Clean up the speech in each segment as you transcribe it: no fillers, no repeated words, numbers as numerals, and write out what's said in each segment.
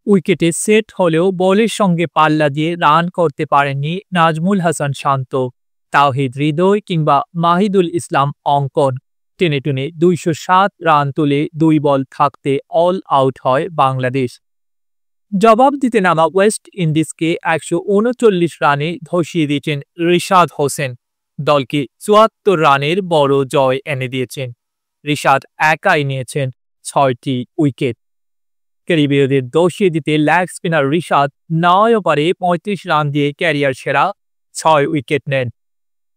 উইকেটে সেট হলেও বলের সঙ্গে পাল্লা দিয়ে রান করতে পারেননি নাজমুল হাসান শান্ত, তাওহিদ হৃদয় কিংবা মাহিদুল ইসলাম অঙ্কন। টেনে টুনে ২০৭ রান তুলে ২ বল থাকতে অল আউট হয় বাংলাদেশ। জবাব দিতে নামা ওয়েস্ট ইন্ডিজকে ১৩৯ রানে ধসিয়ে দিয়েছেন রিশাদ হোসেন। দলকে ৭৪ রানের বড় জয় এনে দিয়েছেন। রিশাদ একাই নিয়েছেন ৬টি উইকেট। ক্যারিবীয়দের দোষিয়ে দিতে লেগ স্পিনার রিশাদ ৯ ওভারে ৩৫ রান দিয়ে ক্যারিয়ার সেরা ৬ উইকেট নেন।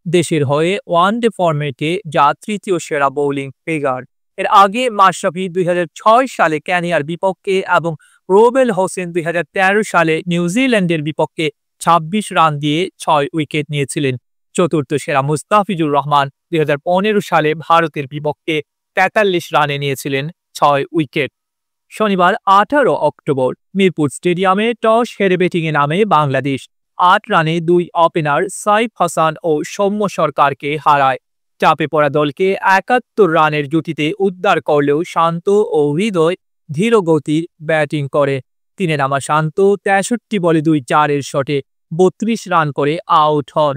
দেশের হয়ে ওয়ানডে ফরম্যাটে যা তৃতীয় সেরা বোলিং ফিগার। এর আগে মাশরাফি ২০০৬ সালে কেনিয়ার বিপক্ষে এবং রুবেল হোসেন ২০১৩ সালে নিউজিল্যান্ডের বিপক্ষে ২৬ রান দিয়ে ৬ উইকেট নিয়েছিলেন। চতুর্থ সেরা মুস্তাফিজুর রহমান ২০১৫ সালে ভারতের বিপক্ষে ৪৩ রানে নিয়েছিলেন ৬ উইকেট। শনিবার ১৮ অক্টোবর মিরপুর স্টেডিয়ামে টস হেরে ব্যাটিংয়ে নামে বাংলাদেশ। ৮ রানে ২ ওপেনার সাইফ হাসান ও সৌম্য সরকারকে হারায়। চাপে পড়া দলকে ৭১ রানের জুটিতে উদ্ধার করলেও শান্ত ও হৃদয় ধীরগতির ব্যাটিং করে। তিনে নামা শান্ত ৬৩ বলে ২-৪ শটে ৩২ রান করে আউট হন।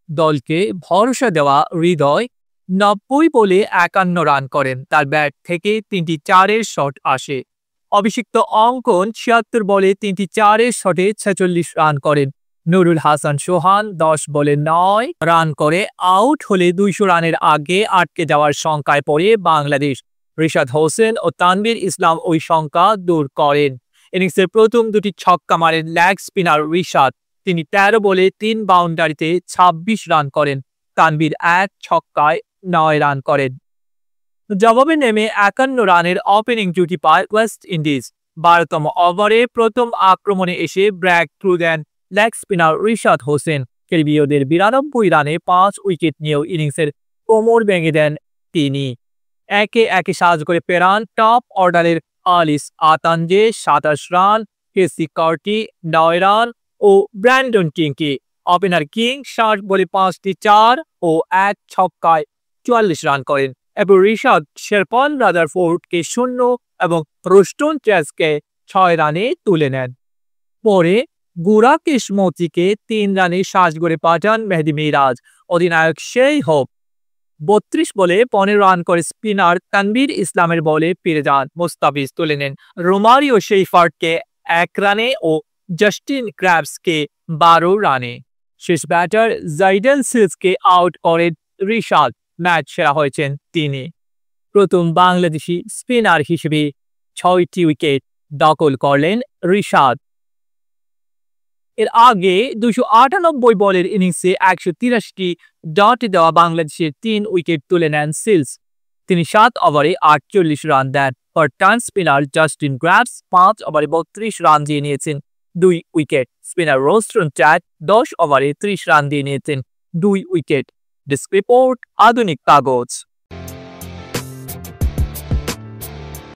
দলকে ভরসা দেওয়া হৃদয় ৯০ বলে ৫১ রান করেন। তার ব্যাট থেকে ৩টি ৪-এর শট আসে। অভিষিক্ত অঙ্কন ৭৬ বলে ৩টি ৪-এর শটে ৪৬ রান করেন। নুরুল হাসান সোহান ১০ বলে ৯ রান করে আউট হলে ২০০ রানের আগে আটকে যাওয়ার শঙ্কায় পড়ে বাংলাদেশ। রিশাদ হোসেন ও তানভীর ইসলাম ওই শঙ্কা দূর করেন। ইনিংসের প্রথম দুটি ছক্কা মারেন লেগ স্পিনার রিশাদ। তিনি ১৩ বলে ৩ বাউন্ডারিতে ২৬ রান করেন। তানভীর ১ ছক্কায় ৯ রান করেন। জবাবে নেমে ৫১ রানের ওপেনিং জুটি পায় ওয়েস্ট ইন্ডিজ। ১২তম ওভারে প্রথম আক্রমণে এসে ব্রেক থ্রু দেন লেগ স্পিনার রিশাদ হোসেন। ক্যারিবীয়দের ৯২ রানে ৫ উইকেট নিয়েও ইনিংসের কোমর ভেঙে দেন তিনি। একে একে সাজ করে ফেরান টপ অর্ডারের আলিস আতানজে ২৭ রান, কেসি কার্টি ৯ রান ও ব্র্যান্ডন কিংকে। ওপেনার কিং ৬০ বলে ৫টি ৪ ও ১ ছক্কায় ৪৪ রান করেন এবং রিশাদ শেরপন রাদারফোর্ডকে ০ এবং রুস্টন চেজকে ৬ রানে তুলে নেন। পরে গুরাকেশ মতিকে ৩ রানে সাজগড়ে পাঠান মেহেদী মিরাজ। অধিনায়ক সেই হোপ ৩২ বলে ১৫ রান করে স্পিনার তানভীর ইসলামের বলে ফিরে যান। মোস্তাফিজ তুলে নেন রোমারিও শেইফার্টকে ১ রানে ও জাস্টিন ক্র্যাবসকে ১২ রানে। শেষ ব্যাটার জাইডেন সিলসকে আউট করেন রিশাদ। ম্যাচ সেরা হয়েছেন তিনি। প্রথম বাংলাদেশি স্পিনার হিসেবে ৬টি উইকেট দখল করলেন রিশাদ। এর আগে ২৯৮ বলের ইনিংসে ১৮৩টি ডট দেওয়া বাংলাদেশের ৩ উইকেট তুলে নেন সিলস। তিনি ৭ ওভারে ৪৮ রান দেন। পার্টান স্পিনার জাস্টিন ক্র্যাবস ৫ ওভারে ৩২ রান দিয়ে নিয়েছেন ২ উইকেট। স্পিনার রোস্টন চ্যাট ১০ ওভারে ৩০ রান দিয়ে নিয়েছেন ২ উইকেট। ডেস্ক রিপোর্ট, আধুনিক কাগজ।